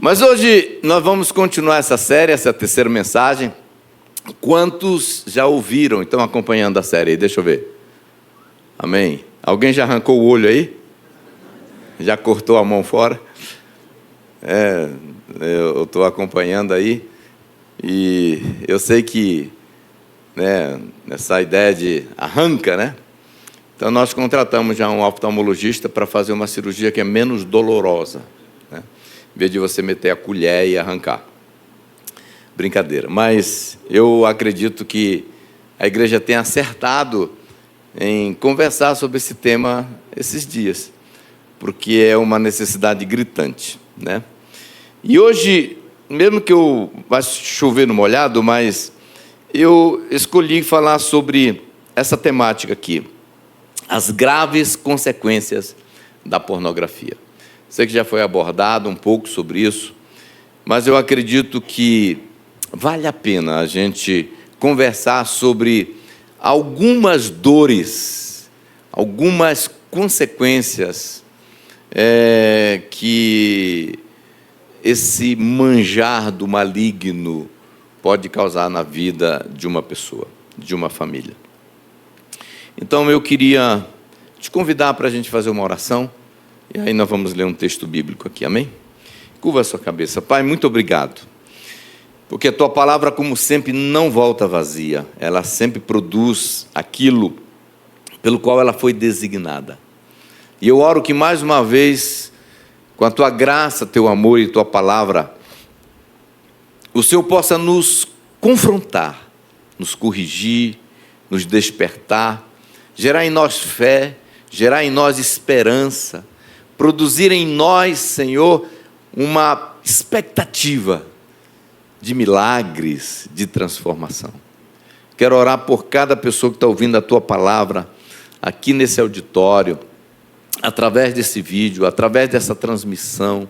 Mas hoje nós vamos continuar essa série, essa terceira mensagem. Quantos já ouviram, estão acompanhando a série aí? Deixa eu ver. Amém. Alguém já arrancou o olho aí? Já cortou a mão fora? Eu estou acompanhando aí. E eu sei que, essa ideia de arranca, né? Então nós contratamos já um oftalmologista para fazer uma cirurgia que é menos dolorosa, né? Em vez de você meter a colher e arrancar. Brincadeira. Mas eu acredito que a igreja tem acertado em conversar sobre esse tema esses dias, porque é uma necessidade gritante, né? E hoje, mesmo que vai chover no molhado, mas eu escolhi falar sobre essa temática aqui, as graves consequências da pornografia. Sei que já foi abordado um pouco sobre isso, mas eu acredito que vale a pena a gente conversar sobre algumas dores, algumas consequências que esse manjar do maligno pode causar na vida de uma pessoa, de uma família. Então eu queria te convidar para a gente fazer uma oração, e aí nós vamos ler um texto bíblico aqui, amém? Curva a sua cabeça. Pai, muito obrigado, porque a Tua palavra, como sempre, não volta vazia, ela sempre produz aquilo pelo qual ela foi designada. E eu oro que mais uma vez, com a Tua graça, Teu amor e Tua palavra, o Senhor possa nos confrontar, nos corrigir, nos despertar, gerar em nós fé, gerar em nós esperança, produzir em nós, Senhor, uma expectativa de milagres, de transformação. Quero orar por cada pessoa que está ouvindo a Tua palavra aqui nesse auditório, através desse vídeo, através dessa transmissão,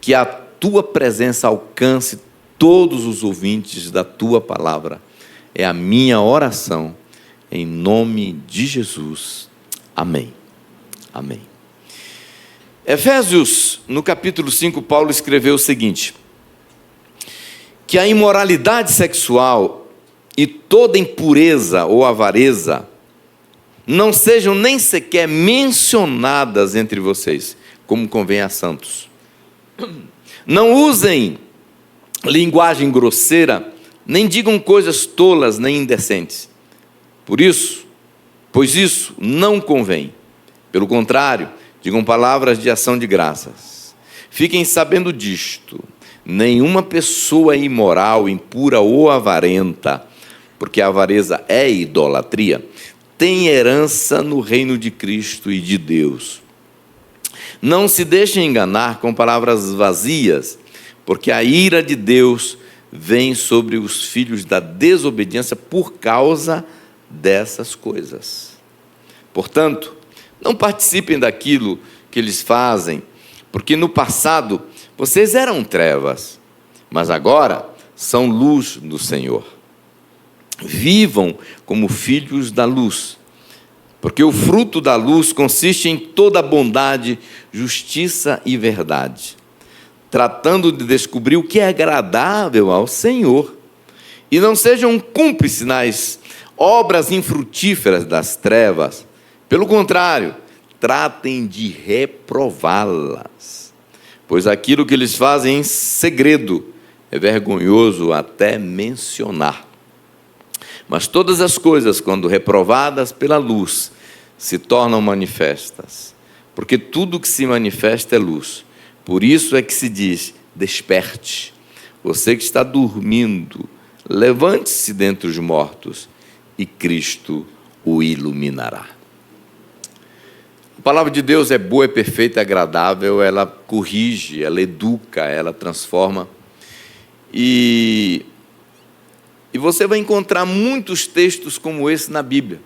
que a Tua presença alcance todos os ouvintes da Tua palavra. É a minha oração, em nome de Jesus. Amém. Amém. Efésios, no capítulo 5, Paulo escreveu o seguinte: que a imoralidade sexual e toda impureza ou avareza não sejam nem sequer mencionadas entre vocês, como convém a santos. Não usem linguagem grosseira, nem digam coisas tolas nem indecentes. Pois isso não convém. Pelo contrário, digam palavras de ação de graças. Fiquem sabendo disto: nenhuma pessoa imoral, impura ou avarenta, porque a avareza é idolatria, tem herança no reino de Cristo e de Deus. Não se deixem enganar com palavras vazias, porque a ira de Deus vem sobre os filhos da desobediência por causa dessas coisas. Portanto, não participem daquilo que eles fazem, porque no passado vocês eram trevas, mas agora são luz do Senhor. Vivam como filhos da luz, porque o fruto da luz consiste em toda bondade, justiça e verdade, tratando de descobrir o que é agradável ao Senhor, e não sejam cúmplices nas obras infrutíferas das trevas. Pelo contrário, tratem de reprová-las, pois aquilo que eles fazem em segredo é vergonhoso até mencionar. Mas todas as coisas, quando reprovadas pela luz, se tornam manifestas, porque tudo que se manifesta é luz. Por isso é que se diz: desperte, você que está dormindo, levante-se dentre os mortos, e Cristo o iluminará. A palavra de Deus é boa, é perfeita, é agradável, ela corrige, ela educa, ela transforma. E você vai encontrar muitos textos como esse na Bíblia.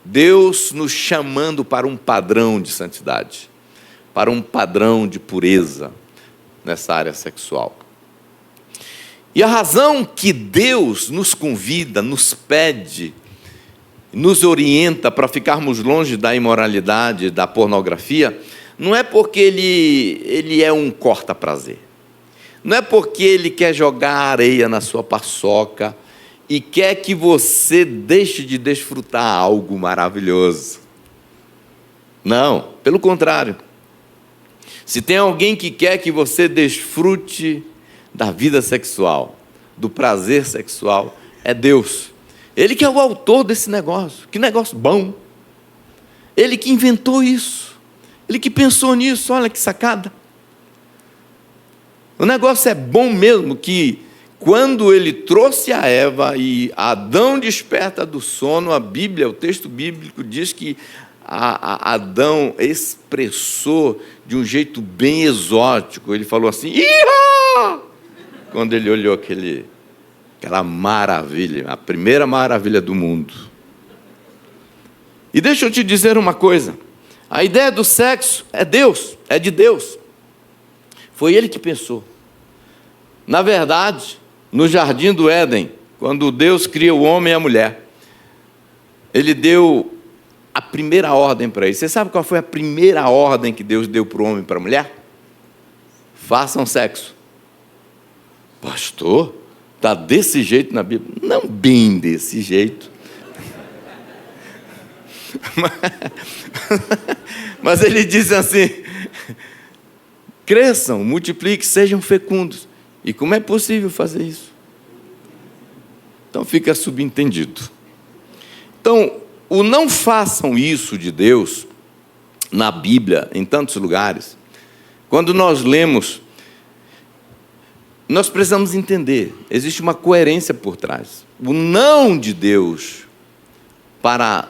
Deus nos chamando para um padrão de santidade, para um padrão de pureza nessa área sexual. E a razão que Deus nos convida, nos pede, nos orienta para ficarmos longe da imoralidade, da pornografia, não é porque ele é um corta-prazer. Não é porque ele quer jogar areia na sua paçoca e quer que você deixe de desfrutar algo maravilhoso. Não, pelo contrário. Se tem alguém que quer que você desfrute da vida sexual, do prazer sexual, é Deus. Ele que é o autor desse negócio. Que negócio bom. Ele que inventou isso. Ele que pensou nisso. Olha que sacada. O negócio é bom mesmo, que quando ele trouxe a Eva e Adão desperta do sono, a Bíblia, o texto bíblico diz que Adão expressou de um jeito bem exótico. Ele falou assim, Iha! Quando ele olhou aquela maravilha, a primeira maravilha do mundo. E deixa eu te dizer uma coisa, a ideia do sexo é Deus, é de Deus. Foi Ele que pensou. Na verdade, no jardim do Éden, quando Deus cria o homem e a mulher, Ele deu a primeira ordem para eles. Você sabe qual foi a primeira ordem que Deus deu para o homem e para a mulher? Façam sexo. Pastor, está desse jeito na Bíblia? Não bem desse jeito. Mas ele diz assim, cresçam, multipliquem, sejam fecundos. E como é possível fazer isso? Então fica subentendido. Então, o não façam isso de Deus, na Bíblia, em tantos lugares, quando nós lemos, nós precisamos entender, existe uma coerência por trás. O não de Deus para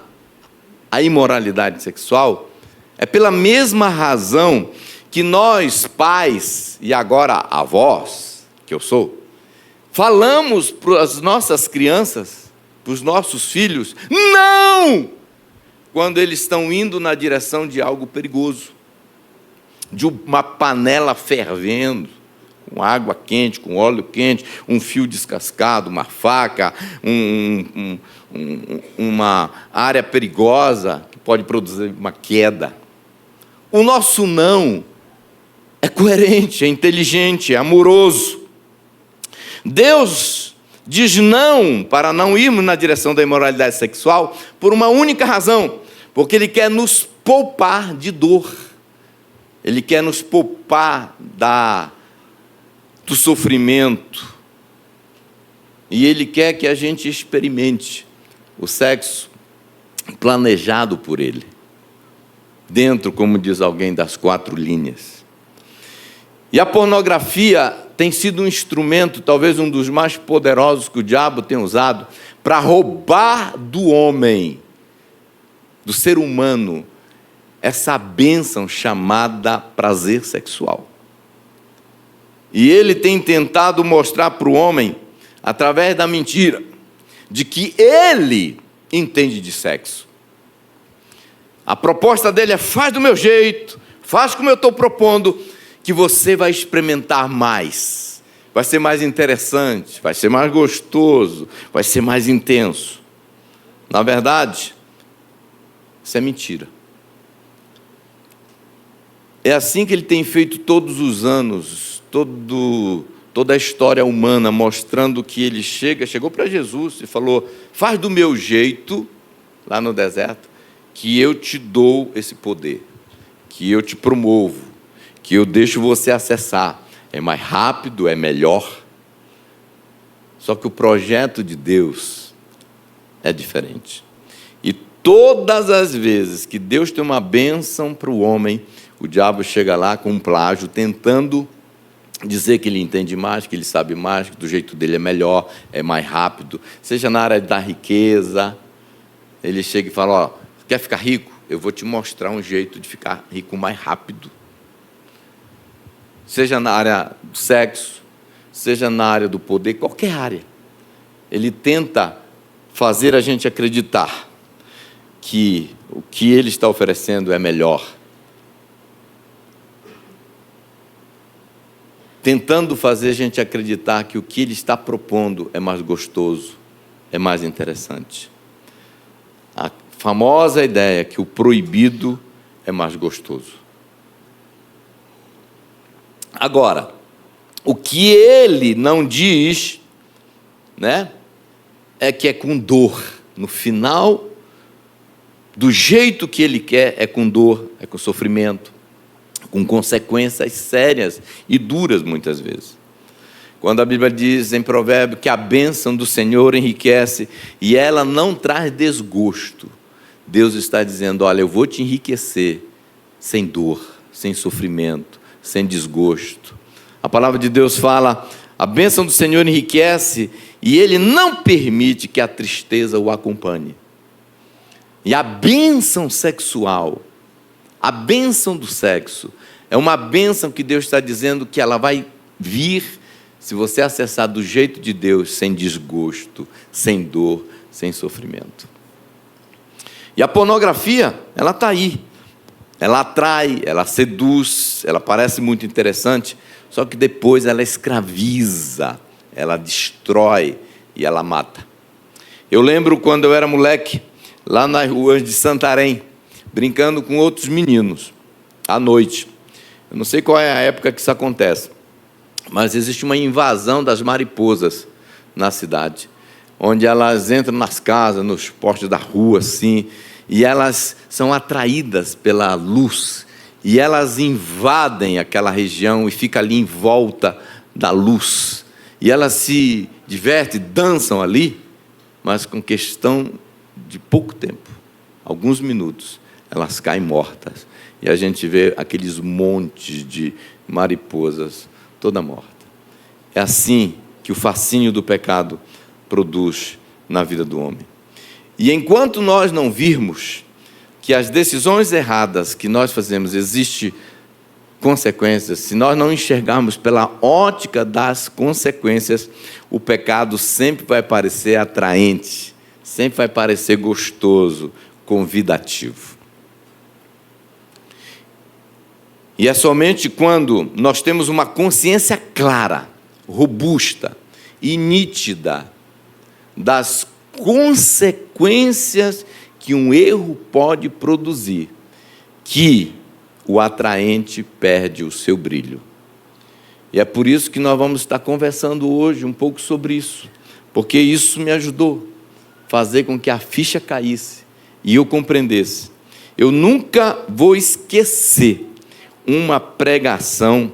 a imoralidade sexual é pela mesma razão que nós, pais, e agora avós, que eu sou, falamos para as nossas crianças, para os nossos filhos, não! Quando eles estão indo na direção de algo perigoso, de uma panela fervendo, com água quente, com óleo quente, um fio descascado, uma faca, uma área perigosa que pode produzir uma queda. O nosso não é coerente, é inteligente, é amoroso. Deus diz não para não irmos na direção da imoralidade sexual por uma única razão, porque Ele quer nos poupar de dor. Ele quer nos poupar do sofrimento. E Ele quer que a gente experimente o sexo planejado por Ele. Dentro, como diz alguém, das 4 linhas. E a pornografia tem sido um instrumento, talvez um dos mais poderosos que o diabo tem usado, para roubar do homem, do ser humano, essa bênção chamada prazer sexual. E ele tem tentado mostrar para o homem, através da mentira, de que ele entende de sexo. A proposta dele é: faz do meu jeito, faz como eu estou propondo, que você vai experimentar mais, vai ser mais interessante, vai ser mais gostoso, vai ser mais intenso. Na verdade, isso é mentira. É assim que ele tem feito todos os anos, toda a história humana, mostrando que ele chegou para Jesus e falou: faz do meu jeito, lá no deserto, que eu te dou esse poder, que eu te promovo, que eu deixo você acessar. É mais rápido, é melhor. Só que o projeto de Deus é diferente. E todas as vezes que Deus tem uma bênção para o homem, o diabo chega lá com um plágio, tentando dizer que ele entende mais, que ele sabe mais, que do jeito dele é melhor, é mais rápido. Seja na área da riqueza, ele chega e fala: ó, quer ficar rico? Eu vou te mostrar um jeito de ficar rico mais rápido. Seja na área do sexo, seja na área do poder, qualquer área. Ele tenta fazer a gente acreditar que o que ele está oferecendo é melhor. Tentando fazer a gente acreditar que o que ele está propondo é mais gostoso, é mais interessante. A famosa ideia que o proibido é mais gostoso. Agora, O que ele não diz, né, é que é com dor. No final, do jeito que ele quer, é com dor, é com sofrimento, com consequências sérias e duras muitas vezes. Quando a Bíblia diz em Provérbios que a bênção do Senhor enriquece e ela não traz desgosto, Deus está dizendo: olha, eu vou te enriquecer sem dor, sem sofrimento, sem desgosto. A palavra de Deus fala: a bênção do Senhor enriquece e Ele não permite que a tristeza o acompanhe. E a bênção sexual, a bênção do sexo, é uma bênção que Deus está dizendo que ela vai vir se você acessar do jeito de Deus, sem desgosto, sem dor, sem sofrimento. E a pornografia, ela está aí. Ela atrai, ela seduz, ela parece muito interessante, só que depois ela escraviza, ela destrói e ela mata. Eu lembro quando eu era moleque, lá nas ruas de Santarém, brincando com outros meninos, à noite. Eu não sei qual é a época que isso acontece, mas existe uma invasão das mariposas na cidade, onde elas entram nas casas, nos postes da rua, assim, e elas são atraídas pela luz, e elas invadem aquela região e ficam ali em volta da luz, e elas se divertem, dançam ali, mas com questão de pouco tempo, alguns minutos, elas caem mortas, e a gente vê aqueles montes de mariposas toda morta. É assim que o fascínio do pecado produz na vida do homem. E enquanto nós não virmos que as decisões erradas que nós fazemos existem consequências, se nós não enxergarmos pela ótica das consequências, o pecado sempre vai parecer atraente, sempre vai parecer gostoso, convidativo. E é somente quando nós temos uma consciência clara, robusta e nítida das consequências que um erro pode produzir, que o atraente perde o seu brilho. E é por isso que nós vamos estar conversando hoje um pouco sobre isso, porque isso me ajudou a fazer com que a ficha caísse e eu compreendesse. Eu nunca vou esquecer uma pregação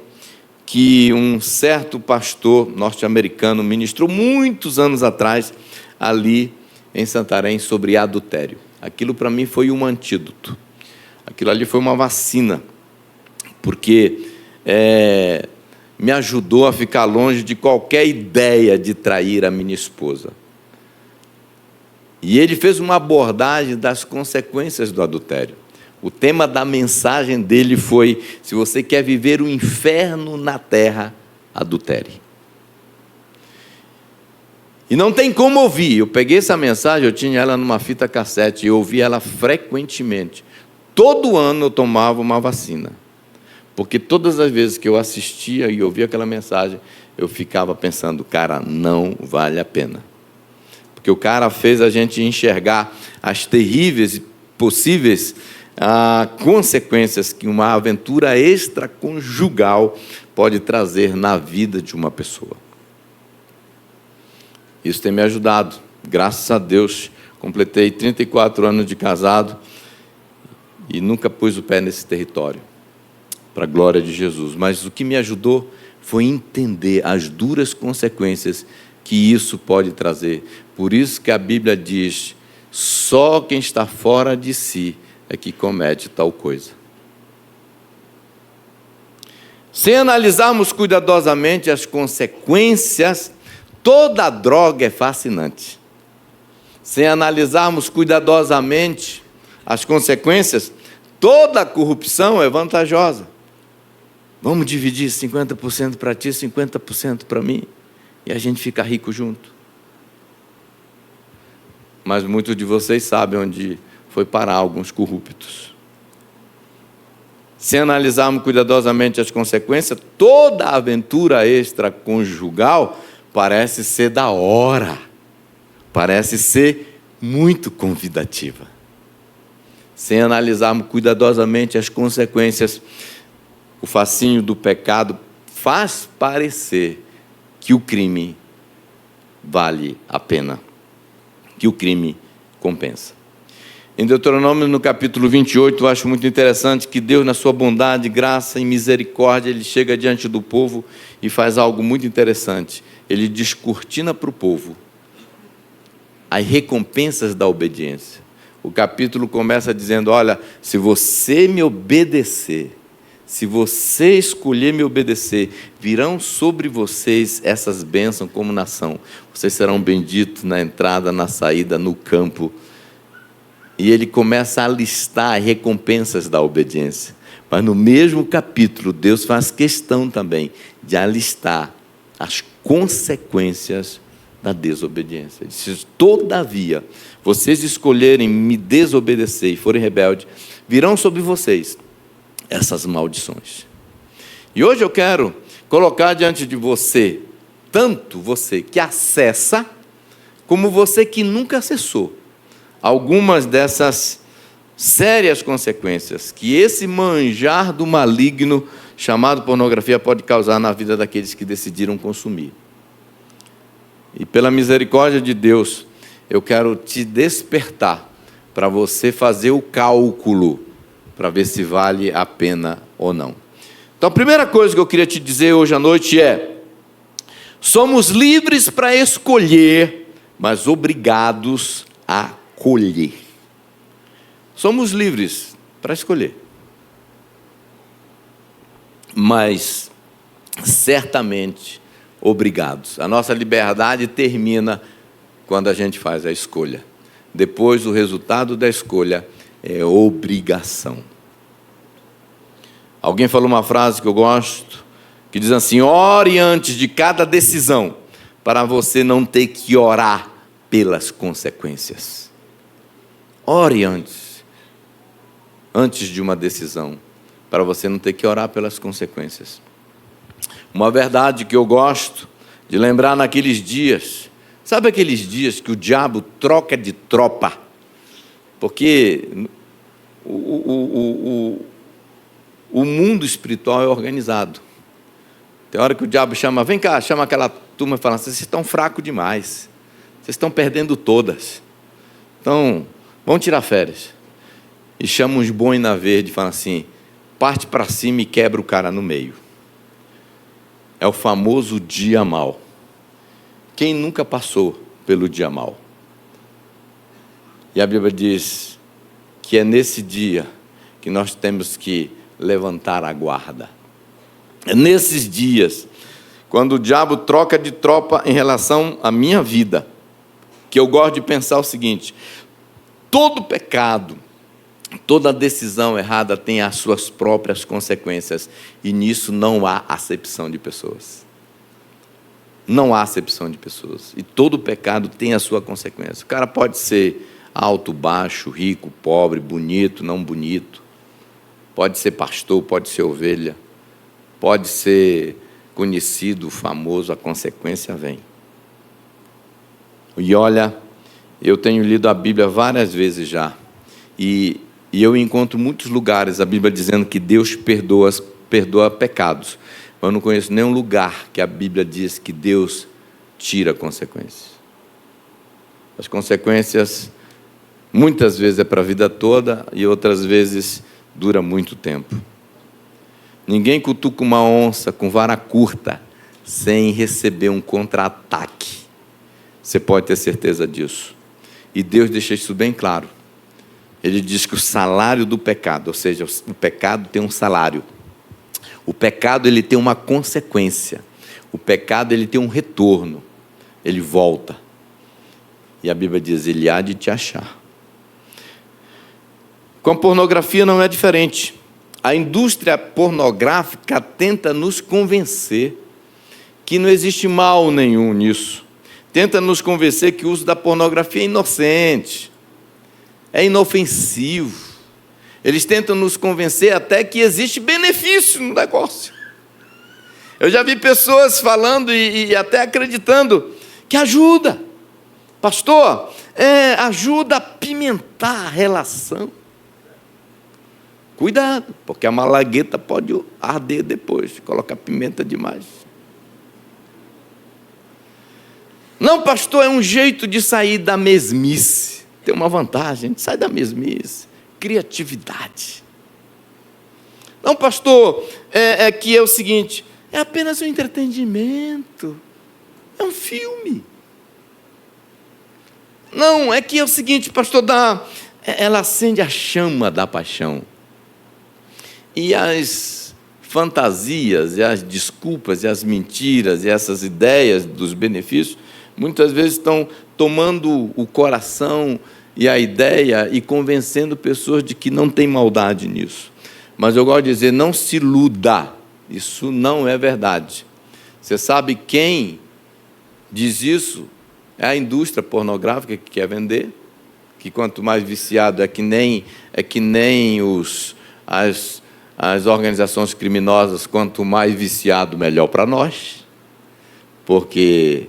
que um certo pastor norte-americano ministrou muitos anos atrás, ali em Santarém, sobre adultério. Aquilo para mim foi um antídoto. Aquilo ali foi uma vacina, porque me ajudou a ficar longe de qualquer ideia de trair a minha esposa. E ele fez uma abordagem das consequências do adultério. O tema da mensagem dele foi: se você quer viver o inferno na terra, adultere. E não tem como ouvir. Eu peguei essa mensagem, eu tinha ela numa fita cassete, e eu ouvi ela frequentemente. Todo ano eu tomava uma vacina, porque todas as vezes que eu assistia e ouvia aquela mensagem, eu ficava pensando: cara, não vale a pena. Porque o cara fez a gente enxergar as terríveis e possíveis consequências que uma aventura extraconjugal pode trazer na vida de uma pessoa. Isso tem me ajudado, graças a Deus. Completei 34 anos de casado e nunca pus o pé nesse território, para a glória de Jesus. Mas o que me ajudou foi entender as duras consequências que isso pode trazer. Por isso que a Bíblia diz: só quem está fora de si é que comete tal coisa. Sem analisarmos cuidadosamente as consequências, toda droga é fascinante. Sem analisarmos cuidadosamente as consequências, toda corrupção é vantajosa. Vamos dividir 50% para ti, 50% para mim, e a gente fica rico junto. Mas muitos de vocês sabem onde foi parar alguns corruptos. Se analisarmos cuidadosamente as consequências, toda aventura extraconjugal parece ser da hora, parece ser muito convidativa. Sem analisarmos cuidadosamente as consequências, o fascínio do pecado faz parecer que o crime vale a pena, que o crime compensa. Em Deuteronômio, no capítulo 28, eu acho muito interessante que Deus, na sua bondade, graça e misericórdia, Ele chega diante do povo e faz algo muito interessante. Ele descortina para o povo as recompensas da obediência. O capítulo começa dizendo: olha, se você me obedecer, se você escolher me obedecer, virão sobre vocês essas bênçãos como nação. Vocês serão benditos na entrada, na saída, no campo. E ele começa a listar as recompensas da obediência. Mas no mesmo capítulo, Deus faz questão também de alistar as consequências da desobediência. Ele diz: se todavia vocês escolherem me desobedecer e forem rebeldes, virão sobre vocês essas maldições. E hoje eu quero colocar diante de você, tanto você que acessa, como você que nunca acessou, algumas dessas sérias consequências que esse manjar do maligno chamado pornografia pode causar na vida daqueles que decidiram consumir. E pela misericórdia de Deus, eu quero te despertar para você fazer o cálculo, para ver se vale a pena ou não. Então, a primeira coisa que eu queria te dizer hoje à noite é: somos livres para escolher, mas obrigados a colher. Somos livres para escolher, mas certamente obrigados. A nossa liberdade termina quando a gente faz a escolha. Depois, o resultado da escolha é obrigação. Alguém falou uma frase que eu gosto, que diz assim: ore antes de cada decisão, para você não ter que orar pelas consequências. Ore antes de uma decisão, para você não ter que orar pelas consequências. Uma verdade que eu gosto de lembrar naqueles dias, sabe aqueles dias que o diabo troca de tropa? Porque o mundo espiritual é organizado. Tem hora que o diabo chama: vem cá, chama aquela turma e fala: vocês estão fracos demais, vocês estão perdendo todas, então vão tirar férias. E chama uns boina verde e fala assim: parte para cima e quebra o cara no meio. É o famoso dia mau. Quem nunca passou pelo dia mau? E a Bíblia diz que é nesse dia que nós temos que levantar a guarda. É nesses dias, quando o diabo troca de tropa em relação à minha vida, que eu gosto de pensar o seguinte: todo pecado, toda decisão errada tem as suas próprias consequências, e nisso não há acepção de pessoas. Não há acepção de pessoas. E todo pecado tem a sua consequência. O cara pode ser alto, baixo, rico, pobre, bonito, não bonito. Pode ser pastor, pode ser ovelha. Pode ser conhecido, famoso, a consequência vem. E olha, eu tenho lido a Bíblia várias vezes já. E eu encontro muitos lugares a Bíblia dizendo que Deus perdoa pecados. Mas eu não conheço nenhum lugar que a Bíblia diz que Deus tira consequências. As consequências, muitas vezes, é para a vida toda e outras vezes dura muito tempo. Ninguém cutuca uma onça com vara curta sem receber um contra-ataque. Você pode ter certeza disso. E Deus deixa isso bem claro. Ele diz que o salário do pecado, ou seja, o pecado tem um salário. O pecado, ele tem uma consequência. O pecado, ele tem um retorno. Ele volta. E a Bíblia diz: ele há de te achar. Com a pornografia não é diferente. A indústria pornográfica tenta nos convencer que não existe mal nenhum nisso. Tenta nos convencer que o uso da pornografia é inocente, é inofensivo. Eles tentam nos convencer até que existe benefício no negócio. Eu já vi pessoas falando e até acreditando que ajuda. Pastor, ajuda a pimentar a relação. Cuidado, porque a malagueta pode arder depois, se colocar pimenta demais. Não, pastor, é um jeito de sair da mesmice. Tem uma vantagem, a gente sai da mesmice. Criatividade. Não, pastor, é que é o seguinte, é apenas um entretenimento. É um filme. Não, é que é o seguinte, pastor, ela acende a chama da paixão. E as fantasias, e as desculpas, e as mentiras, e essas ideias dos benefícios, muitas vezes estão tomando o coração e a ideia e convencendo pessoas de que não tem maldade nisso. Mas eu gosto de dizer, não se iluda, isso não é verdade. Você sabe quem diz isso? É a indústria pornográfica que quer vender, que quanto mais viciado é que nem as organizações criminosas, quanto mais viciado, melhor para nós, porque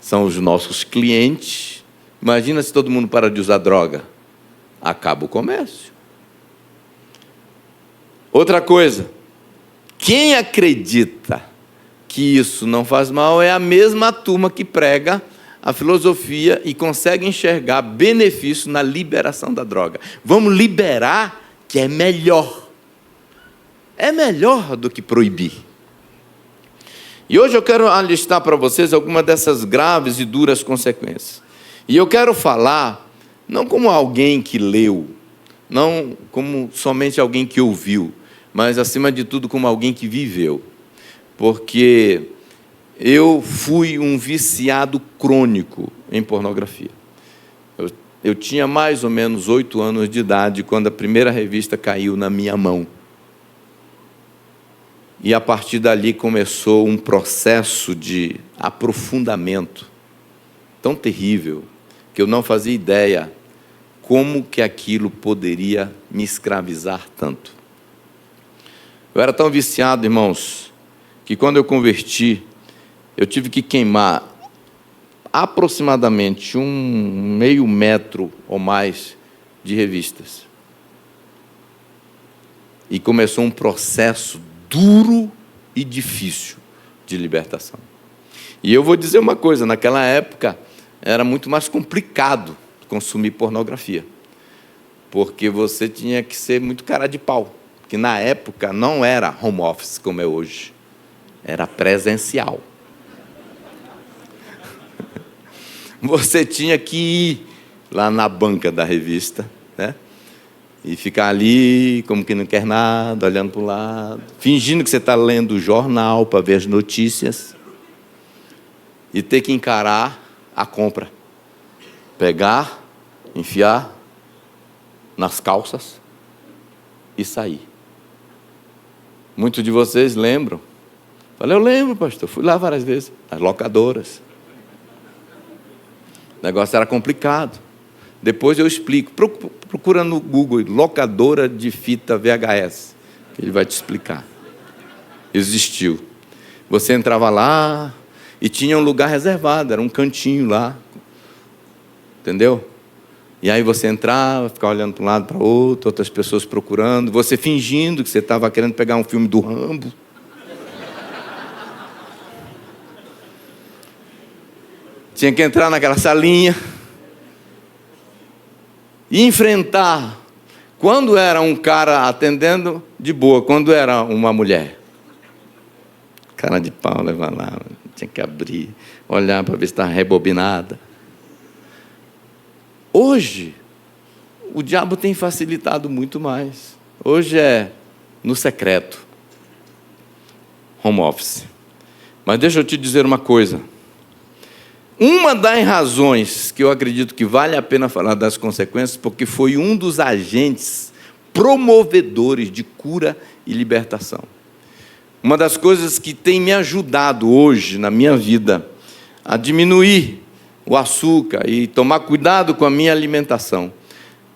são os nossos clientes. Imagina se todo mundo para de usar droga, acaba o comércio. Outra coisa, quem acredita que isso não faz mal é a mesma turma que prega a filosofia e consegue enxergar benefício na liberação da droga. Vamos liberar, que é melhor. É melhor do que proibir. E hoje eu quero alistar para vocês algumas dessas graves e duras consequências. E eu quero falar, não como alguém que leu, não como somente alguém que ouviu, mas, acima de tudo, como alguém que viveu. Porque eu fui um viciado crônico em pornografia. Eu tinha mais ou menos 8 anos de idade quando a primeira revista caiu na minha mão. E, a partir dali, começou um processo de aprofundamento tão terrível que eu não fazia ideia como que aquilo poderia me escravizar tanto. Eu era tão viciado, irmãos, que quando eu converti, eu tive que queimar aproximadamente 1,5 metro ou mais de revistas. E começou um processo duro e difícil de libertação. E eu vou dizer uma coisa, naquela época era muito mais complicado consumir pornografia, porque você tinha que ser muito cara de pau, que na época não era home office como é hoje, era presencial. Você tinha que ir lá na banca da revista, né? E ficar ali como que não quer nada, olhando para o lado, fingindo que você está lendo o jornal para ver as notícias, e ter que encarar a compra. Pegar, enfiar nas calças e sair. Muitos de vocês lembram. Falei, eu lembro, pastor, fui lá várias vezes, nas locadoras. O negócio era complicado. Depois eu explico. Procura no Google, locadora de fita VHS, que ele vai te explicar. Existiu. Você entrava lá e tinha um lugar reservado, era um cantinho lá. Entendeu? E aí você entrava, ficava olhando para um lado, para o outro, outras pessoas procurando, você fingindo que você estava querendo pegar um filme do Rambo. Tinha que entrar naquela salinha e enfrentar. Quando era um cara atendendo, de boa. Quando era uma mulher, cara de pau, levar lá, tinha que abrir, olhar para ver se estava rebobinada. Hoje, o diabo tem facilitado muito mais. Hoje é no secreto, home office. Mas deixa eu te dizer uma coisa. Uma das razões que eu acredito que vale a pena falar das consequências, porque foi um dos agentes promovedores de cura e libertação. Uma das coisas que tem me ajudado hoje na minha vida a diminuir o açúcar e tomar cuidado com a minha alimentação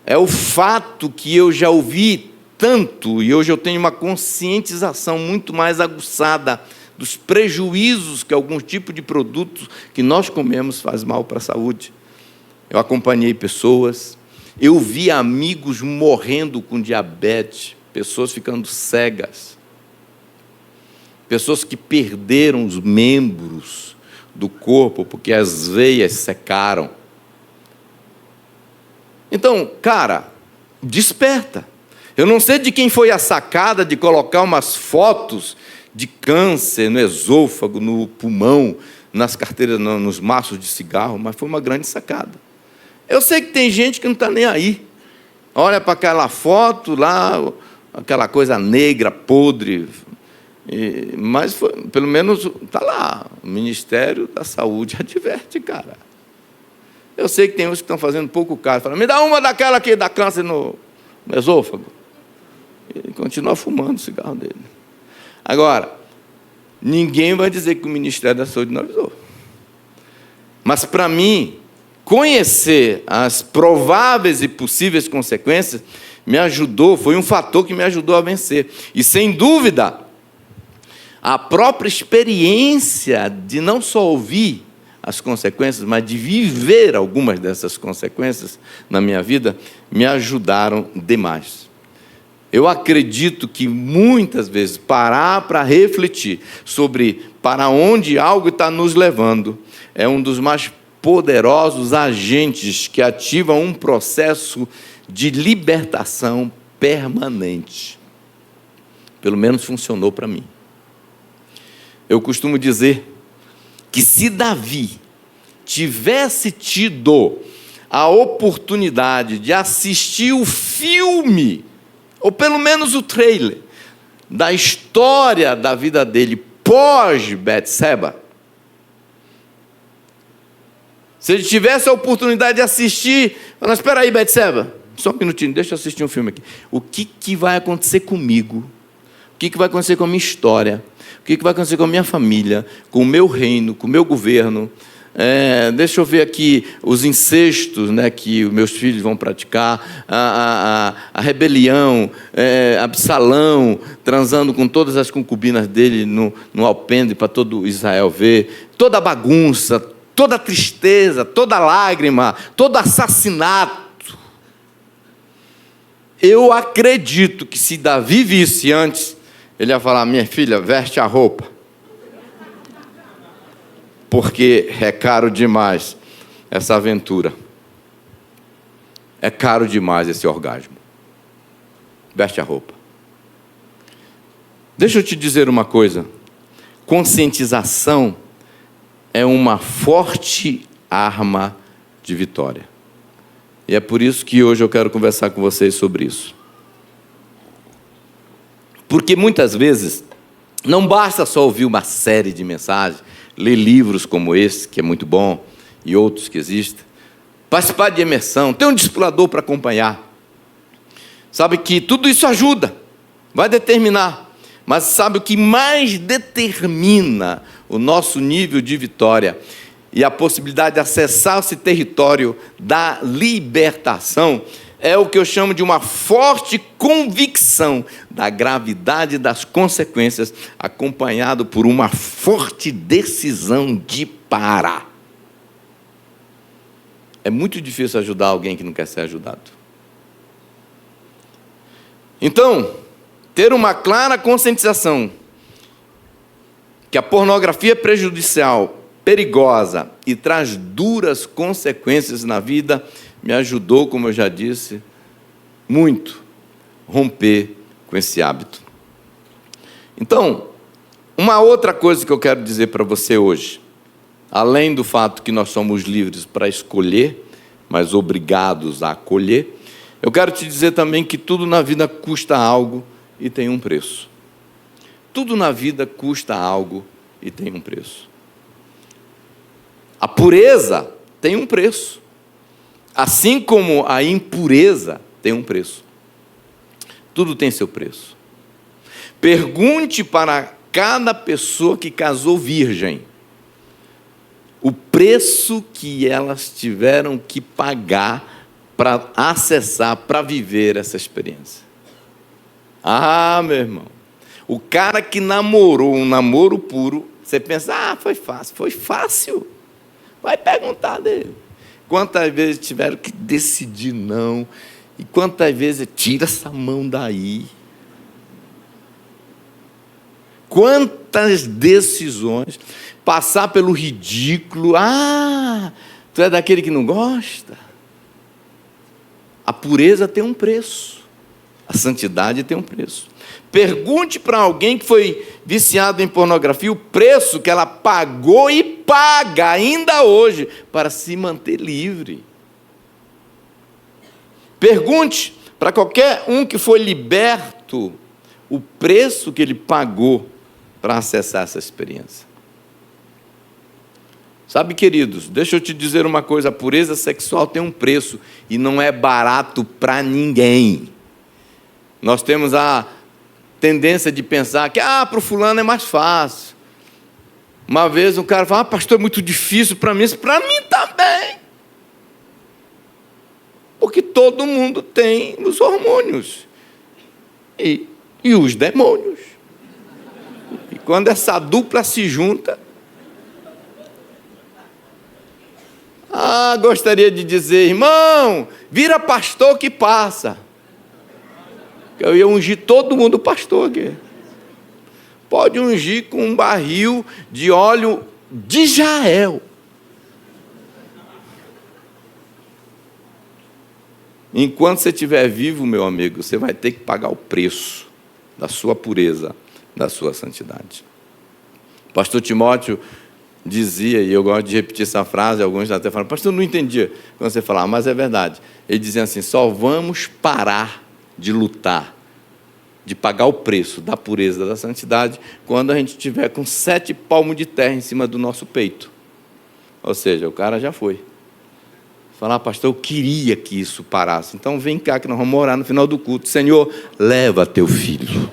é o fato que eu já ouvi tanto, e hoje eu tenho uma conscientização muito mais aguçada dos prejuízos que algum tipo de produto que nós comemos faz mal para a saúde. Eu acompanhei pessoas, eu vi amigos morrendo com diabetes pessoas ficando cegas, pessoas que perderam os membros do corpo porque as veias secaram. Então, cara, desperta. Eu não sei de quem foi a sacada de colocar umas fotos de câncer no esôfago, no pulmão, nas carteiras, nos maços de cigarro, mas foi uma grande sacada. Eu sei que tem gente que não está nem aí. Olha para aquela foto lá, aquela coisa negra, podre, mas pelo menos está lá. O Ministério da Saúde adverte, cara. Eu sei que tem uns que estão fazendo pouco caso. Falam, me dá uma daquela que dá câncer no esôfago. E continua fumando o cigarro dele. Agora, ninguém vai dizer que o Ministério da Saúde não avisou. Mas, para mim, conhecer as prováveis e possíveis consequências me ajudou, foi um fator que me ajudou a vencer. E, sem dúvida, a própria experiência de não só ouvir as consequências, mas de viver algumas dessas consequências na minha vida, me ajudaram demais. Eu acredito que muitas vezes parar para refletir sobre para onde algo está nos levando é um dos mais poderosos agentes que ativam um processo de libertação permanente. Pelo menos funcionou para mim. Eu costumo dizer que se Davi tivesse tido a oportunidade de assistir o filme, ou pelo menos o trailer, da história da vida dele pós-Betseba, se ele tivesse a oportunidade de assistir, mas espera aí, Betseba, só um minutinho, deixa eu assistir um filme aqui. O que vai acontecer comigo? O que vai acontecer com a minha história? O que vai acontecer com a minha família, com o meu reino, com o meu governo? Deixa eu ver aqui os incestos, né, que os meus filhos vão praticar, a rebelião, Absalão transando com todas as concubinas dele no alpendre para todo Israel ver, toda a bagunça, toda a tristeza, toda a lágrima, todo assassinato. Eu acredito que se Davi visse antes, ele ia falar, minha filha, veste a roupa, porque é caro demais essa aventura. É caro demais esse orgasmo. Veste a roupa. Deixa eu te dizer uma coisa. Conscientização é uma forte arma de vitória. E é por isso que hoje eu quero conversar com vocês sobre isso. Porque muitas vezes não basta só ouvir uma série de mensagens, ler livros como esse, que é muito bom, e outros que existem, participar de imersão, ter um discipulador para acompanhar. Sabe que tudo isso ajuda, vai determinar. Mas sabe o que mais determina o nosso nível de vitória e a possibilidade de acessar esse território da libertação? É o que eu chamo de uma forte convicção da gravidade das consequências, acompanhado por uma forte decisão de parar. É muito difícil ajudar alguém que não quer ser ajudado. Então, ter uma clara conscientização que a pornografia é prejudicial, perigosa e traz duras consequências na vida, me ajudou, como eu já disse, muito romper com esse hábito. Então, uma outra coisa que eu quero dizer para você hoje, além do fato que nós somos livres para escolher, mas obrigados a acolher, eu quero te dizer também que tudo na vida custa algo e tem um preço. Tudo na vida custa algo e tem um preço. A pureza tem um preço. Assim como a impureza tem um preço. Tudo tem seu preço. Pergunte para cada pessoa que casou virgem o preço que elas tiveram que pagar para acessar, para viver essa experiência. Ah, meu irmão, o cara que namorou um namoro puro, você pensa, foi fácil. Foi fácil. Vai perguntar dele. Quantas vezes tiveram que decidir não, e quantas vezes, tira essa mão daí, quantas decisões, passar pelo ridículo. Tu é daquele que não gosta? A pureza tem um preço, a santidade tem um preço. Pergunte para alguém que foi viciado em pornografia o preço que ela pagou e paga ainda hoje para se manter livre. Pergunte para qualquer um que foi liberto o preço que ele pagou para acessar essa experiência. Sabe, queridos, deixa eu te dizer uma coisa, a pureza sexual tem um preço e não é barato para ninguém. Nós temos a tendência de pensar que para o fulano é mais fácil. Uma vez um cara fala, pastor, é muito difícil para mim. Para mim também. Porque todo mundo tem os hormônios e os demônios. E quando essa dupla se junta, gostaria de dizer, irmão, vira pastor que passa. Eu ia ungir todo mundo pastor aqui. Pode ungir com um barril de óleo de Jael. Enquanto você estiver vivo, meu amigo, você vai ter que pagar o preço da sua pureza, da sua santidade. O pastor Timóteo dizia, e eu gosto de repetir essa frase, alguns até falam, pastor, eu não entendia quando você falava, mas é verdade. Ele dizia assim, só vamos parar de lutar, de pagar o preço da pureza, da santidade, quando a gente estiver com 7 palmos de terra em cima do nosso peito. Ou seja, o cara já foi. Falar, pastor, eu queria que isso parasse. Então vem cá que nós vamos orar no final do culto. Senhor, leva teu filho.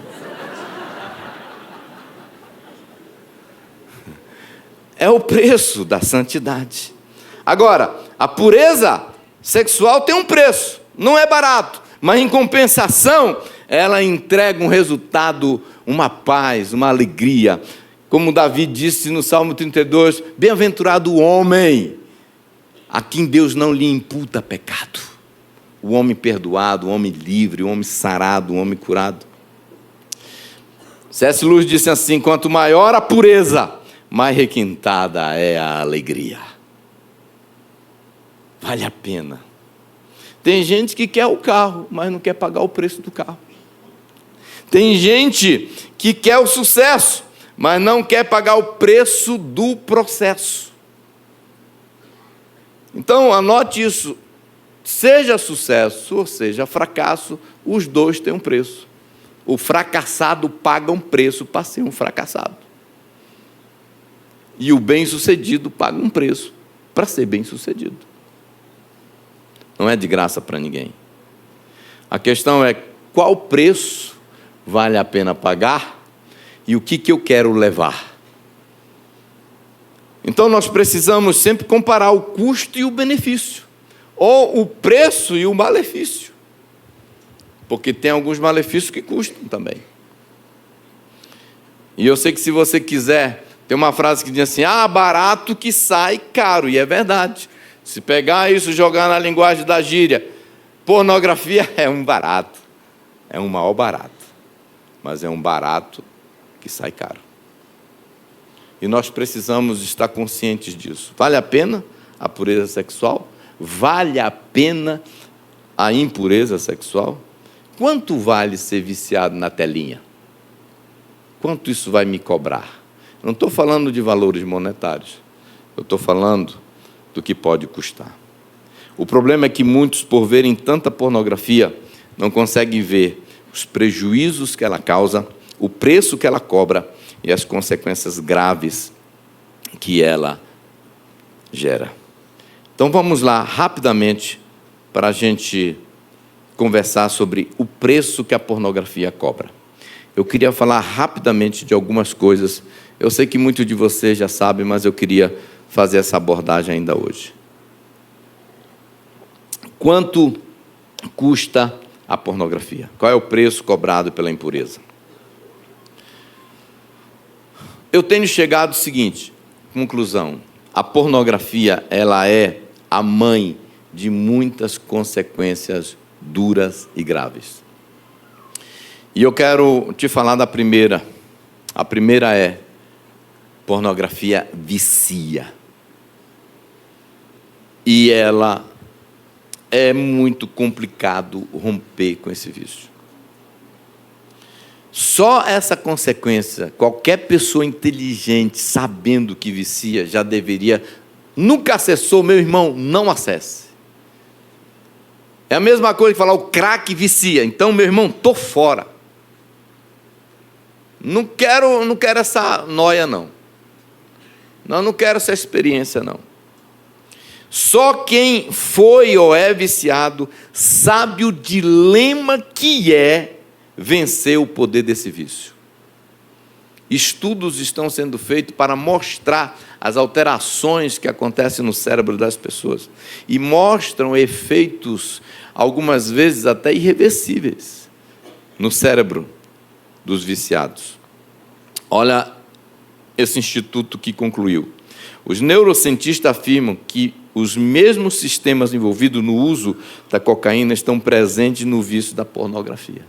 É o preço da santidade. Agora, a pureza sexual tem um preço. Não é barato. Mas em compensação, ela entrega um resultado, uma paz, uma alegria. Como Davi disse no Salmo 32, bem-aventurado o homem a quem Deus não lhe imputa pecado. O homem perdoado, o homem livre, o homem sarado, o homem curado. C.S. Lewis disse assim, quanto maior a pureza, mais requintada é a alegria. Vale a pena. Tem gente que quer o carro, mas não quer pagar o preço do carro. Tem gente que quer o sucesso, mas não quer pagar o preço do processo. Então, anote isso. Seja sucesso ou seja fracasso, os dois têm um preço. O fracassado paga um preço para ser um fracassado. E o bem-sucedido paga um preço para ser bem-sucedido. Não é de graça para ninguém. A questão é qual preço vale a pena pagar e o que eu quero levar. Então nós precisamos sempre comparar o custo e o benefício, ou o preço e o malefício, porque tem alguns malefícios que custam também. E eu sei que se você quiser, tem uma frase que diz assim, barato que sai caro, e é verdade. Se pegar isso e jogar na linguagem da gíria, pornografia é um barato, é um maior barato, mas é um barato que sai caro. E nós precisamos estar conscientes disso. Vale a pena a pureza sexual? Vale a pena a impureza sexual? Quanto vale ser viciado na telinha? Quanto isso vai me cobrar? Não estou falando de valores monetários. Eu estou falando do que pode custar. O problema é que muitos, por verem tanta pornografia, não conseguem ver os prejuízos que ela causa, o preço que ela cobra e as consequências graves que ela gera. Então vamos lá, rapidamente, para a gente conversar sobre o preço que a pornografia cobra. Eu queria falar rapidamente de algumas coisas. Eu sei que muitos de vocês já sabem, mas eu queria fazer essa abordagem ainda hoje. Quanto custa a pornografia? Qual é o preço cobrado pela impureza? Eu tenho chegado ao seguinte, conclusão, a pornografia, ela é a mãe de muitas consequências duras e graves. E eu quero te falar da primeira, A primeira é: pornografia vicia. E ela é muito complicado romper com esse vício. Só essa consequência, qualquer pessoa inteligente, sabendo que vicia, já deveria... Nunca acessou, meu irmão, não acesse. É a mesma coisa que falar o crack vicia. Então, meu irmão, estou fora. Não quero essa noia, não. Não quero essa experiência, não. Só quem foi ou é viciado sabe o dilema que é vencer o poder desse vício. Estudos estão sendo feitos para mostrar as alterações que acontecem no cérebro das pessoas e mostram efeitos, algumas vezes até irreversíveis, no cérebro dos viciados. Olha esse instituto que concluiu. Os neurocientistas afirmam que os mesmos sistemas envolvidos no uso da cocaína estão presentes no vício da pornografia.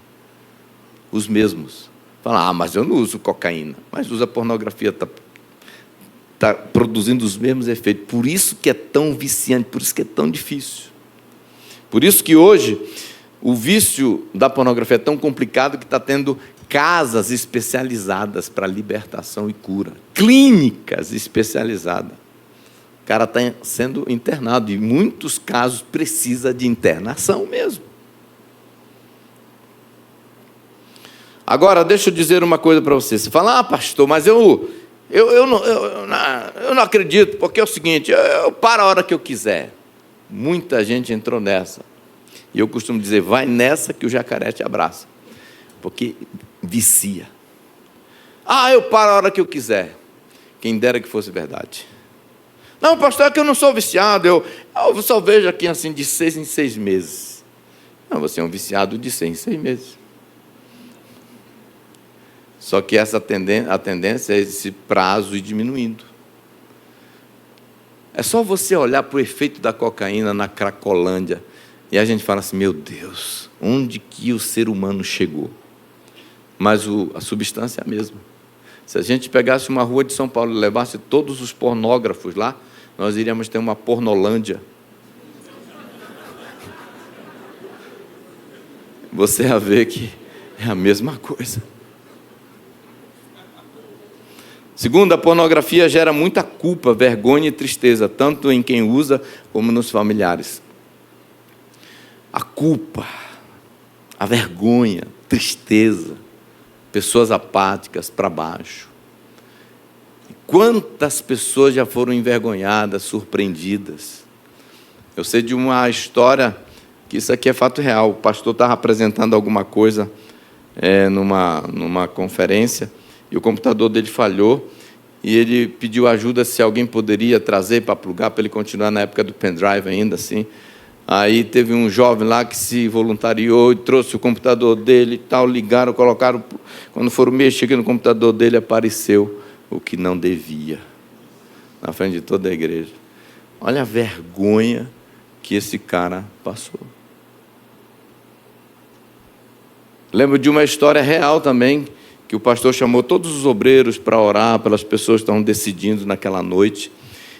Os mesmos. Fala, mas eu não uso cocaína, mas usa pornografia, está produzindo os mesmos efeitos. Por isso que é tão viciante, por isso que é tão difícil. Por isso que hoje o vício da pornografia é tão complicado que está tendo casas especializadas para libertação e cura, clínicas especializadas. O cara está sendo internado, e em muitos casos precisa de internação mesmo. Agora, deixa eu dizer uma coisa para você. Você fala, pastor, mas eu não acredito, porque é o seguinte, eu paro a hora que eu quiser. Muita gente entrou nessa. E eu costumo dizer, vai nessa que o jacaré te abraça. Porque vicia. Eu paro a hora que eu quiser. Quem dera que fosse verdade. Não, pastor, é que eu não sou viciado, eu só vejo aqui assim de 6 em 6 meses. Não, você é um viciado de 6 em 6 meses. Só que a tendência é esse prazo ir diminuindo. É só você olhar para o efeito da cocaína na Cracolândia e a gente fala assim, meu Deus, onde que o ser humano chegou? Mas a substância é a mesma. Se a gente pegasse uma rua de São Paulo e levasse todos os pornógrafos lá, nós iríamos ter uma pornolândia. Você ia ver que é a mesma coisa. Segundo, a pornografia gera muita culpa, vergonha e tristeza, tanto em quem usa como nos familiares. A culpa, a vergonha, tristeza, pessoas apáticas para baixo. Quantas pessoas já foram envergonhadas, surpreendidas? Eu sei de uma história, que isso aqui é fato real. O pastor estava apresentando alguma coisa numa conferência, e o computador dele falhou, e ele pediu ajuda se alguém poderia trazer para plugar, para ele continuar na época do pendrive ainda assim. Aí teve um jovem lá que se voluntariou e trouxe o computador dele e tal, ligaram, colocaram, quando foram mexer no computador dele, apareceu o que não devia, na frente de toda a igreja. Olha a vergonha que esse cara passou. Lembro de uma história real também, que o pastor chamou todos os obreiros para orar pelas pessoas que estavam decidindo naquela noite.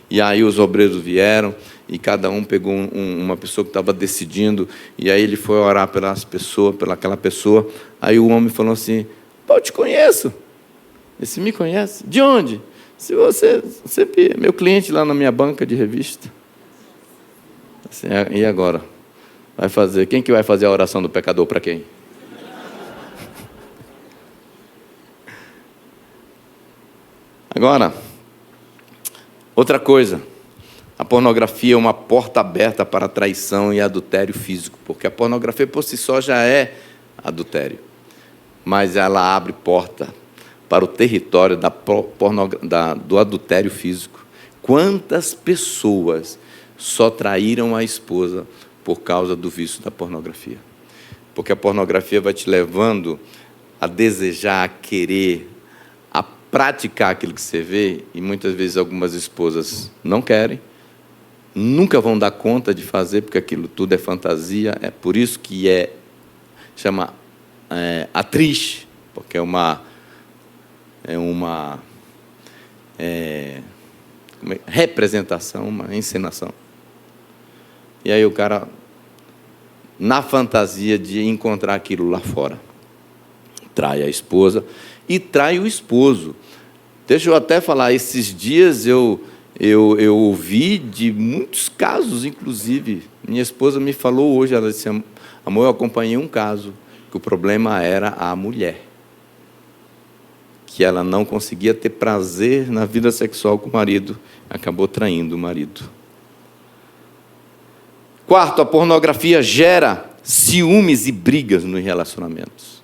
E aí os obreiros vieram e cada um pegou uma pessoa que estava decidindo, e aí ele foi orar pelas pessoas, pelaquela pessoa. Aí o homem falou assim, eu te conheço. Você me conhece? De onde? Se você é meu cliente lá na minha banca de revista. Assim, e agora? Quem que vai fazer a oração do pecador para quem? Agora, outra coisa, a pornografia é uma porta aberta para a traição e adultério físico, porque a pornografia por si só já é adultério, mas ela abre porta para o território do adultério físico. Quantas pessoas só traíram a esposa por causa do vício da pornografia? Porque a pornografia vai te levando a desejar, a querer, a praticar aquilo que você vê, e muitas vezes algumas esposas não querem, nunca vão dar conta de fazer, porque aquilo tudo é fantasia. É por isso que chama atriz, porque é uma uma representação, uma encenação. E aí o cara, na fantasia de encontrar aquilo lá fora, trai a esposa e trai o esposo. Deixa eu até falar, esses dias eu ouvi de muitos casos, inclusive. Minha esposa me falou hoje, ela disse: amor, eu acompanhei um caso, que o problema era a mulher, que ela não conseguia ter prazer na vida sexual com o marido, acabou traindo o marido. Quarto, a pornografia gera ciúmes e brigas nos relacionamentos.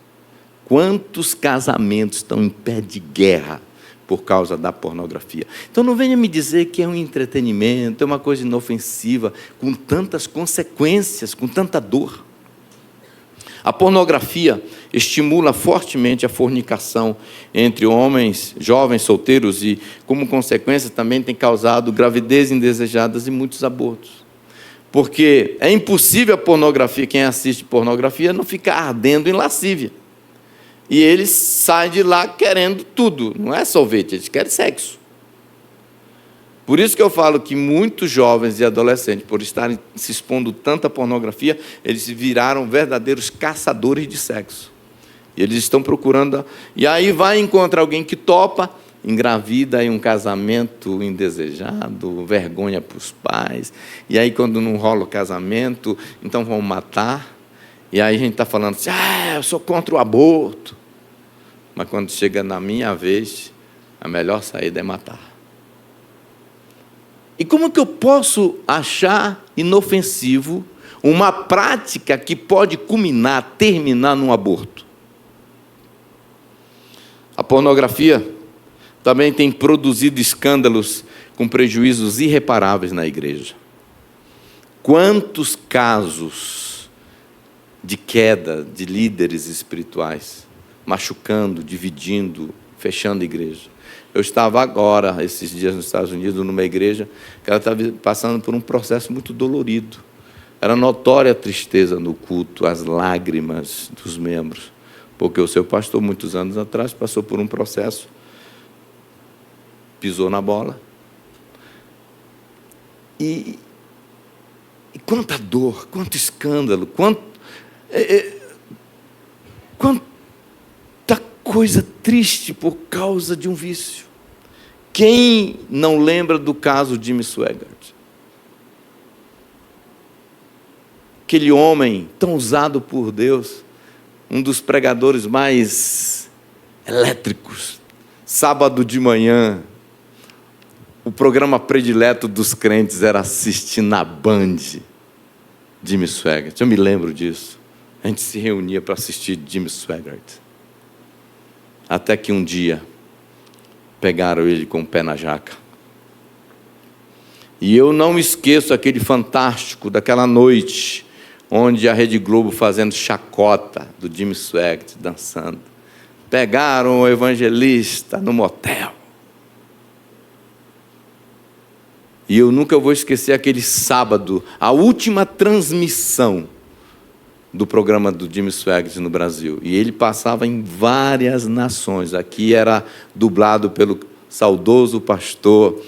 Quantos casamentos estão em pé de guerra por causa da pornografia? Então não venha me dizer que é um entretenimento, é uma coisa inofensiva, com tantas consequências, com tanta dor. A pornografia estimula fortemente a fornicação entre homens, jovens, solteiros, e, como consequência, também tem causado gravidez indesejadas e muitos abortos. Porque é impossível a pornografia, quem assiste pornografia, não ficar ardendo em lascívia. E eles saem de lá querendo tudo, não é sorvete, eles querem sexo. Por isso que eu falo que muitos jovens e adolescentes, por estarem se expondo tanto à pornografia, eles viraram verdadeiros caçadores de sexo. E eles estão procurando, e aí vai encontrar alguém que topa, engravida em um casamento indesejado, vergonha para os pais, e aí quando não rola o casamento, então vão matar. E aí a gente está falando assim: eu sou contra o aborto. Mas quando chega na minha vez, a melhor saída é matar. E como que eu posso achar inofensivo uma prática que pode culminar, terminar num aborto? A pornografia também tem produzido escândalos com prejuízos irreparáveis na igreja. Quantos casos de queda de líderes espirituais, machucando, dividindo, fechando a igreja. Eu estava agora, esses dias nos Estados Unidos, numa igreja que ela estava passando por um processo muito dolorido. Era notória a tristeza no culto, as lágrimas dos membros, porque o seu pastor, muitos anos atrás, passou por um processo, pisou na bola. E quanta dor, quanto escândalo, quanta coisa triste por causa de um vício. Quem não lembra do caso de Jimmy Swaggart? Aquele homem tão usado por Deus, um dos pregadores mais elétricos. Sábado de manhã, o programa predileto dos crentes era assistir na Band Jimmy Swaggart. Eu me lembro disso. A gente se reunia para assistir Jimmy Swaggart. Até que um dia pegaram ele com o pé na jaca. E eu não esqueço aquele fantástico daquela noite, onde a Rede Globo fazendo chacota do Jimmy Swaggart dançando. Pegaram o evangelista no motel. E eu nunca vou esquecer aquele sábado, a última transmissão do programa do Jimmy Swaggart no Brasil. E ele passava em várias nações. Aqui era dublado pelo saudoso pastor...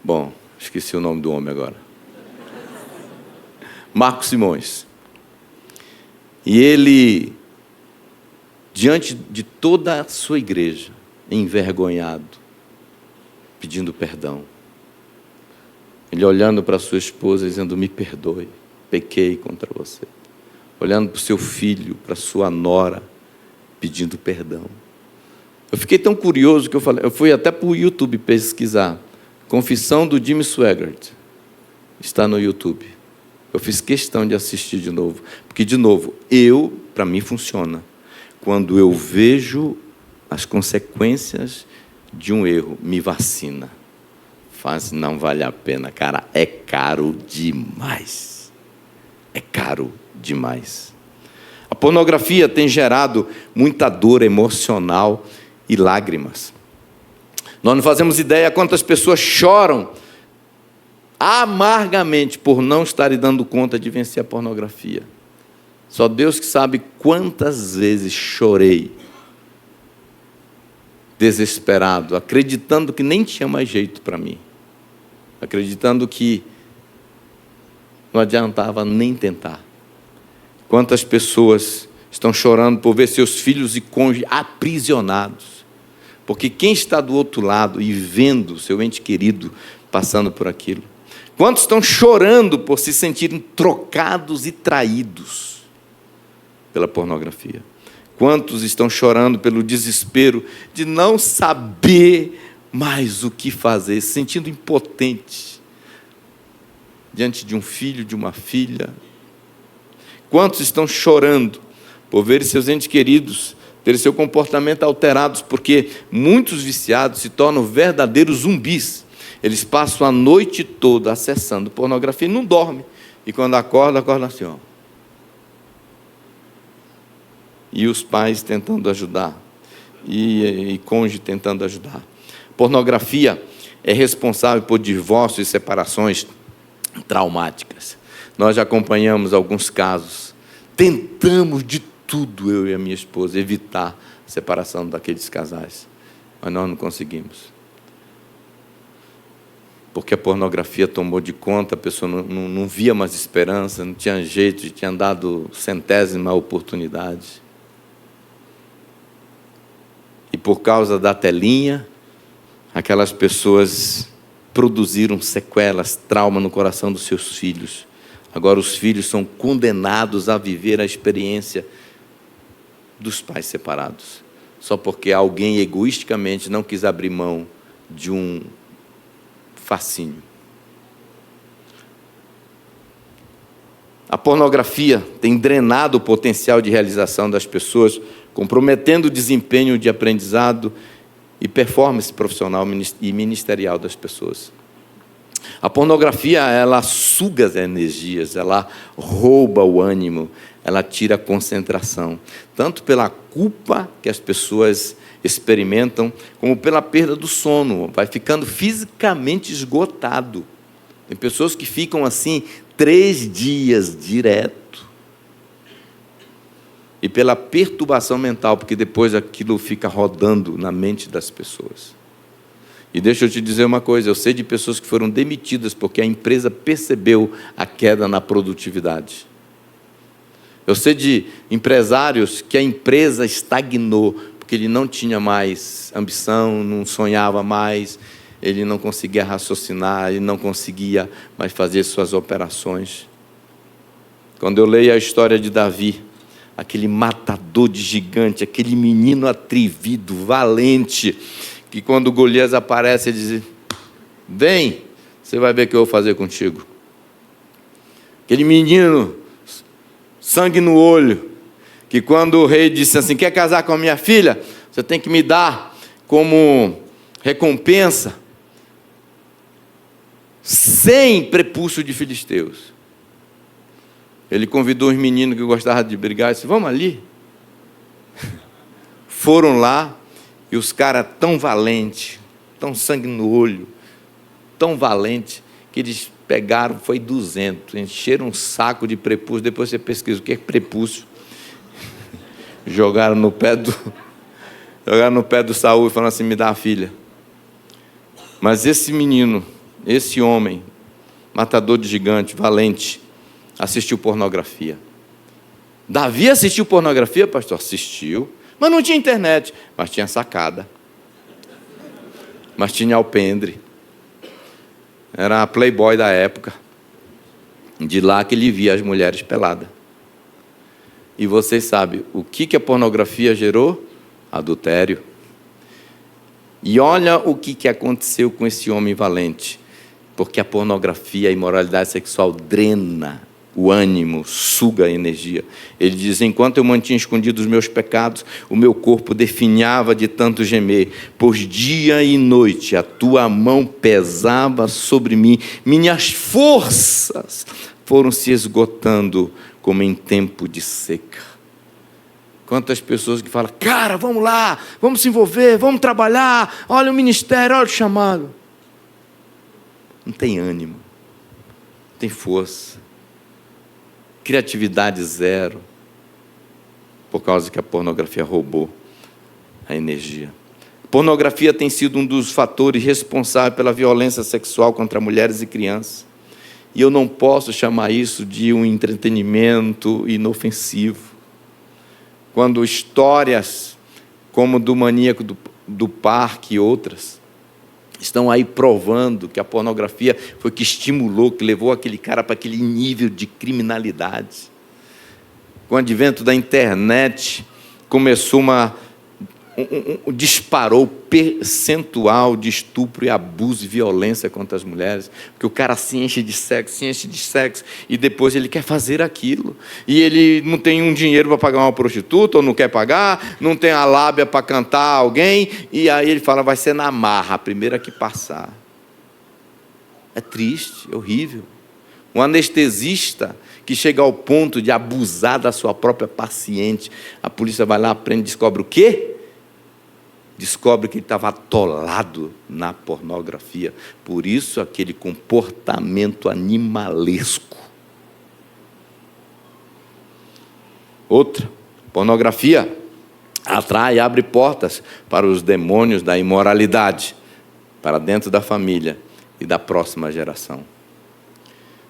Bom, esqueci o nome do homem agora. Marcos Simões. E ele, diante de toda a sua igreja, envergonhado, pedindo perdão. Ele olhando para a sua esposa, dizendo: me perdoe, pequei contra você. Olhando para o seu filho, para a sua nora, pedindo perdão. Eu fiquei tão curioso que eu fui até para o YouTube pesquisar. Confissão do Jimmy Swaggart. Está no YouTube. Eu fiz questão de assistir de novo. Porque, de novo, para mim funciona. Quando eu vejo as consequências de um erro, me vacina. Não vale a pena, cara, é caro demais. É caro demais. A pornografia tem gerado muita dor emocional e lágrimas. Nós não fazemos ideia quantas pessoas choram amargamente por não estarem dando conta de vencer a pornografia. Só Deus que sabe quantas vezes chorei, desesperado, acreditando que nem tinha mais jeito para mim, acreditando que não adiantava nem tentar. Quantas pessoas estão chorando por ver seus filhos e cônjuges aprisionados, porque quem está do outro lado e vendo seu ente querido passando por aquilo? Quantos estão chorando por se sentirem trocados e traídos pela pornografia? Quantos estão chorando pelo desespero de não saber mais o que fazer, se sentindo impotente diante de um filho, de uma filha? Quantos estão chorando por ver seus entes queridos ter seu comportamento alterados, porque muitos viciados se tornam verdadeiros zumbis. Eles passam a noite toda acessando pornografia e não dormem. E quando acorda assim, ó. E os pais tentando ajudar, e cônjuge tentando ajudar. Pornografia é responsável por divórcios e separações traumáticas. Nós já acompanhamos alguns casos, tentamos de tudo, eu e a minha esposa, evitar a separação daqueles casais, mas nós não conseguimos, porque a pornografia tomou de conta, a pessoa não via mais esperança, não tinha jeito, tinha dado centésima oportunidade. E por causa da telinha, aquelas pessoas produziram sequelas, trauma no coração dos seus filhos. Agora os filhos são condenados a viver a experiência dos pais separados, só porque alguém egoisticamente não quis abrir mão de um fascínio. A pornografia tem drenado o potencial de realização das pessoas, comprometendo o desempenho de aprendizado e performance profissional e ministerial das pessoas. A pornografia, ela suga as energias, ela rouba o ânimo, ela tira a concentração, tanto pela culpa que as pessoas experimentam, como pela perda do sono, vai ficando fisicamente esgotado. Tem pessoas que ficam assim 3 dias direto. E pela perturbação mental, porque depois aquilo fica rodando na mente das pessoas. E deixa eu te dizer uma coisa, eu sei de pessoas que foram demitidas porque a empresa percebeu a queda na produtividade. Eu sei de empresários que a empresa estagnou, porque ele não tinha mais ambição, não sonhava mais, ele não conseguia raciocinar, ele não conseguia mais fazer suas operações. Quando eu leio a história de Davi, aquele matador de gigante, aquele menino atrevido, valente, que quando Golias aparece, ele diz: vem, você vai ver o que eu vou fazer contigo. Aquele menino, sangue no olho, que quando o rei disse assim: quer casar com a minha filha? Você tem que me dar como recompensa 100 prepúcios de filisteus. Ele convidou os meninos que gostavam de brigar e disse: vamos ali. Foram lá, e os caras tão valentes, tão sangue no olho, tão valentes, que eles pegaram, foi 200, encheram um saco de prepúcio. Depois você pesquisa o que é prepúcio. Jogaram no pé do Saul e falaram assim: me dá a filha. Mas esse menino, esse homem, matador de gigante, valente, assistiu pornografia. Davi assistiu pornografia, pastor? Assistiu. Mas não tinha internet, mas tinha sacada. Mas tinha alpendre. Era a Playboy da época. De lá que ele via as mulheres peladas. E vocês sabem, o que a pornografia gerou? Adultério. E olha o que aconteceu com esse homem valente. Porque a pornografia, a imoralidade sexual drena o ânimo, suga a energia. Ele diz: enquanto eu mantinha escondidos os meus pecados, o meu corpo definhava de tanto gemer, pois dia e noite a tua mão pesava sobre mim, minhas forças foram se esgotando como em tempo de seca. Quantas pessoas que falam: cara, vamos lá, vamos se envolver, vamos trabalhar, olha o ministério, olha o chamado. Não tem ânimo, não tem força. Criatividade zero, por causa que a pornografia roubou a energia. A pornografia tem sido um dos fatores responsáveis pela violência sexual contra mulheres e crianças. E eu não posso chamar isso de um entretenimento inofensivo. Quando histórias como do maníaco do parque e outras estão aí provando que a pornografia foi que estimulou, que levou aquele cara para aquele nível de criminalidade. Com o advento da internet, começou disparou o percentual de estupro e abuso e violência contra as mulheres, porque o cara se enche de sexo, e depois ele quer fazer aquilo, e ele não tem um dinheiro para pagar uma prostituta, ou não quer pagar, não tem a lábia para cantar alguém, e aí ele fala, vai ser na marra, a primeira que passar. É triste, é horrível. Um anestesista que chega ao ponto de abusar da sua própria paciente, a polícia vai lá, prende, descobre o quê? Descobre que ele estava atolado na pornografia. Por isso, aquele comportamento animalesco. Outra, pornografia atrai e abre portas para os demônios da imoralidade, para dentro da família e da próxima geração.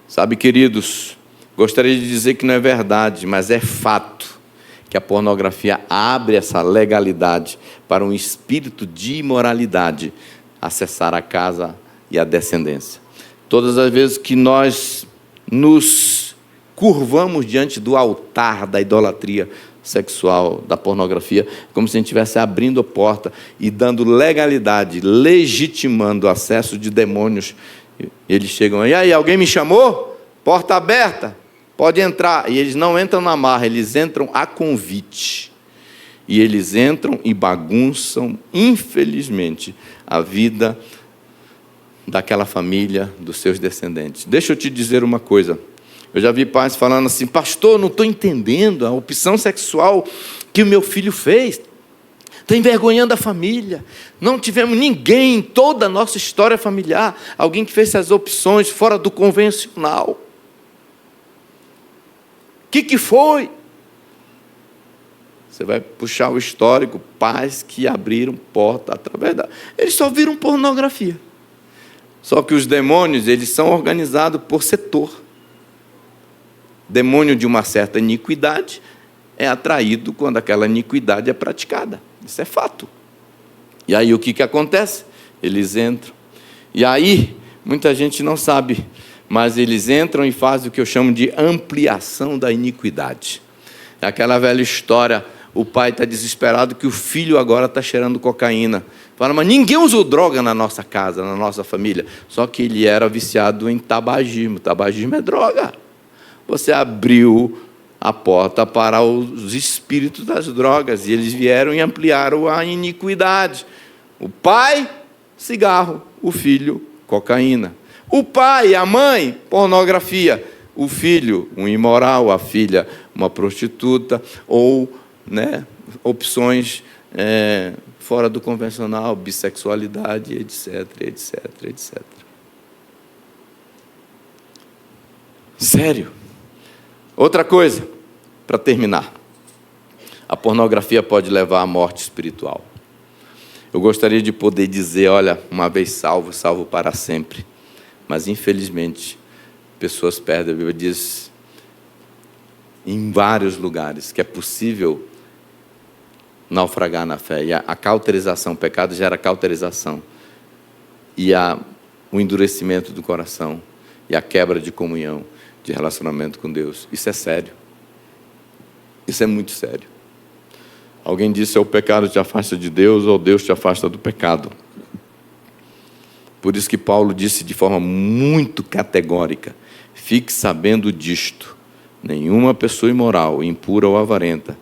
Sabe, queridos, gostaria de dizer que não é verdade, mas é fato que a pornografia abre essa legalidade para um espírito de imoralidade acessar a casa e a descendência. Todas as vezes que nós nos curvamos diante do altar da idolatria sexual, da pornografia, como se a gente estivesse abrindo a porta e dando legalidade, legitimando o acesso de demônios. Eles chegam aí, alguém me chamou? Porta aberta. Pode entrar, e eles não entram na marra, eles entram a convite. E eles entram e bagunçam, infelizmente, a vida daquela família, dos seus descendentes. Deixa eu te dizer uma coisa. Eu já vi pais falando assim, pastor, não estou entendendo a opção sexual que o meu filho fez. Estou envergonhando a família. Não tivemos ninguém em toda a nossa história familiar, alguém que fez essas opções fora do convencional. O que foi? Você vai puxar o histórico, pais que abriram porta através da... Eles só viram pornografia. Só que os demônios, eles são organizados por setor. Demônio de uma certa iniquidade é atraído quando aquela iniquidade é praticada. Isso é fato. E aí o que acontece? Eles entram. E aí, muita gente não sabe, mas eles entram e fazem o que eu chamo de ampliação da iniquidade. É aquela velha história, o pai está desesperado que o filho agora está cheirando cocaína. Fala, mas ninguém usou droga na nossa casa, na nossa família. Só que ele era viciado em tabagismo. Tabagismo é droga. Você abriu a porta para os espíritos das drogas, e eles vieram e ampliaram a iniquidade. O pai, cigarro. O filho, cocaína. O pai, a mãe, pornografia. O filho, um imoral. A filha, uma prostituta. Ou opções fora do convencional, bissexualidade, etc, etc, etc. Sério. Outra coisa, para terminar. A pornografia pode levar à morte espiritual. Eu gostaria de poder dizer, olha, uma vez salvo, salvo para sempre. Mas, infelizmente, pessoas perdem. A Bíblia diz em vários lugares que é possível naufragar na fé. E a cauterização, o pecado gera cauterização. E o endurecimento do coração. E a quebra de comunhão, de relacionamento com Deus. Isso é sério. Isso é muito sério. Alguém disse, o pecado te afasta de Deus, ou Deus te afasta do pecado. Por isso que Paulo disse de forma muito categórica, fique sabendo disto, nenhuma pessoa imoral, impura ou avarenta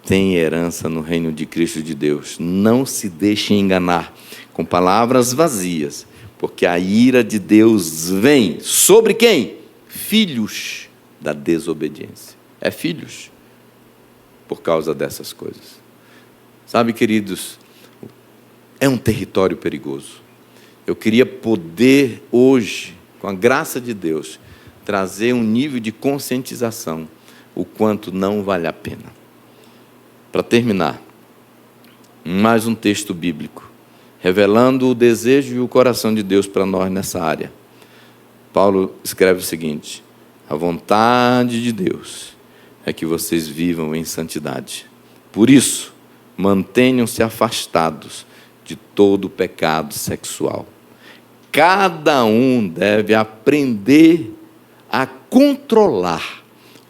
tem herança no reino de Cristo de Deus. Não se deixe enganar com palavras vazias, porque a ira de Deus vem sobre quem? Filhos da desobediência. É filhos por causa dessas coisas. Sabe, queridos, é um território perigoso. Eu queria poder hoje, com a graça de Deus, trazer um nível de conscientização, o quanto não vale a pena. Para terminar, mais um texto bíblico, revelando o desejo e o coração de Deus para nós nessa área. Paulo escreve o seguinte: a vontade de Deus é que vocês vivam em santidade. Por isso, mantenham-se afastados de todo pecado sexual. Cada um deve aprender a controlar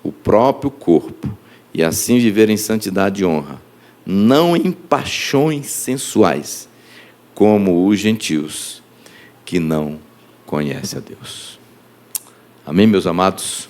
o próprio corpo e assim viver em santidade e honra, não em paixões sensuais, como os gentios que não conhecem a Deus. Amém, meus amados?